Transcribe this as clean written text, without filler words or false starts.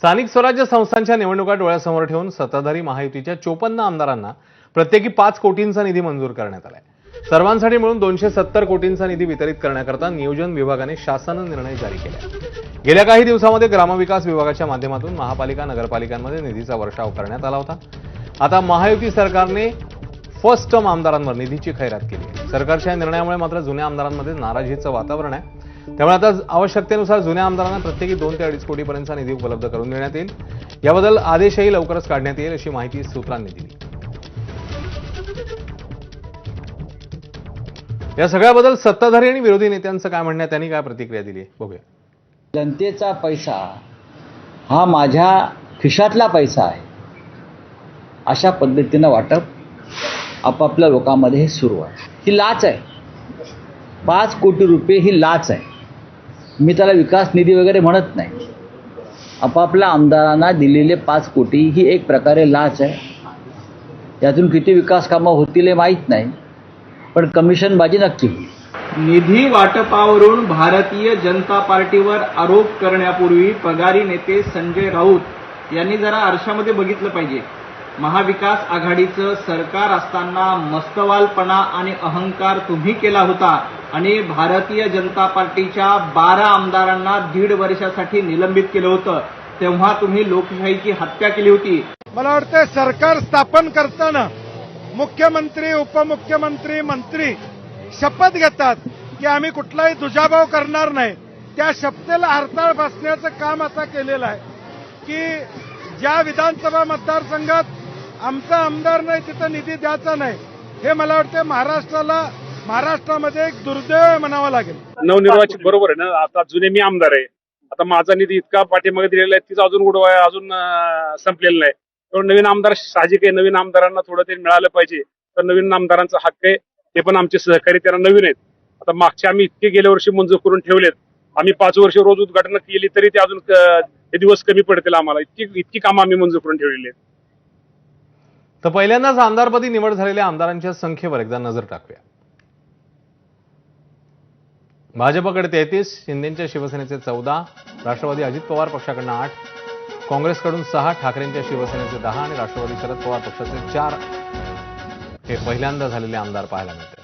स्थानिक स्वराज्य संस्थांच्या निवडणुका डोळ्यासमोर ठेवून सत्ताधारी महायुतीच्या 54 आमदारांना प्रत्येकी 5 कोटींचा निधी मंजूर करण्यात आलाय। सर्वांसाठी मिळून 270 कोटींचा निधी वितरित करण्याकरता नियोजन विभागाने शासन निर्णय जारी केला। गेल्या काही दिवसांमध्ये ग्रामविकास विभागाच्या माध्यमातून महापालिका नगरपालिकांमध्ये निधीचा वर्षाव करण्यात आला होता। आता महायुती सरकारने फर्स्ट टर्म आमदारांवर निधीची खैरात केली आहे। सरकारच्या निर्णयामुळे मात्र जुन्या आमदारांमध्ये नाराजीचं वातावरण आहे। त्यामुळे आता आवश्यकतेनुसार जुन्या आमदारांना प्रत्येकी 2 ते 2.5 कोटीपर्यंतचा निधी उपलब्ध करून देण्यात येईल। याबद्दल आदेशही लवकरच काढण्यात येईल अशी माहिती सूत्रांनी दिली। या सगळ्याबद्दल सत्ताधारी आणि विरोधी नेत्यांचं काय म्हणणं आहे, त्यांनी काय प्रतिक्रिया दिली बघूया। जनतेचा पैसा हा माझ्या खिशातला पैसा आहे अशा पद्धतीनं वाटप आपापल्या लोकांमध्ये हे सुरू आहे। ही लाच आहे। 5 कोटी रुपये ही लाच आहे। मी त्याला विकास निधी वगैरे म्हणत नाही। आपापल्या आमदारांना दिलेले 5 कोटी ही एक प्रकारे लाच आहे। यातून किती विकास कामं होतील हे माहीत नाही, पण कमिशनबाजी नक्की होईल। निधी वाटपावरून भारतीय जनता पार्टीवर आरोप करण्यापूर्वी पगारी नेते संजय राऊत यांनी जरा आरशामध्ये बघितलं पाहिजे। महाविकास आघाडीचं सरकार असताना मस्तवालपणा आणि अहंकार तुम्ही केला होता आणि भारतीय जनता पार्टीच्या 12 आमदारांना 1.5 वर्षासाठी निलंबित केलं होतं। तेव्हा तुम्ही लोकशाहीची हत्या केली होती। मला वाटतं सरकार स्थापन करताना मुख्यमंत्री, उपमुख्यमंत्री, मंत्री शपथ घेतात की आम्ही कुठलाही दुजाभाव करणार नाही। त्या शपथेला हरताळ बसण्याचं काम आता केलेलं आहे की ज्या विधानसभा मतदारसंघात आमचा आमदार नाही तिथं निधी द्यायचा नाही। हे मला वाटतं महाराष्ट्रामध्ये एक दुर्दैव म्हणावं लागेल। नवनिर्वाचित बरोबर आहे ना। आता जुने मी आमदार आहे, आता माझा निधी इतका पाठीमागे दिलेला आहे, तिचा अजून उडवा अजून संपलेला नाही। तर नवीन आमदार साहजिक आहे, नवीन आमदारांना थोडं तरी मिळालं पाहिजे। तर नवीन आमदारांचा हक्क आहे, ते पण आमचे सहकारी त्यांना नवीन आहेत। आता मागच्या आम्ही इतके गेल्या वर्षी मंजूर करून ठेवलेत, आम्ही 5 वर्ष रोज उद्घाटन केली तरी ते अजून हे दिवस कमी पडतील आम्हाला। इतकी कामं आम्ही मंजूर करून ठेवलेली आहेत। तर पहिल्यांदाच आमदारपदी निवड झालेल्या आमदारांच्या संख्येवर एकदा नजर टाकूया। भाजपकडे 33, शिंदेच्या शिवसेनेचे 14, राष्ट्रवादी अजित पवार पक्षाकडून 8, काँग्रेसकडून 6, ठाकरेंच्या शिवसेनेचे 10 आणि राष्ट्रवादी शरद पवार पक्षाचे 4 हे पहिल्यांदा झालेले आमदार पाहायला मिळतात।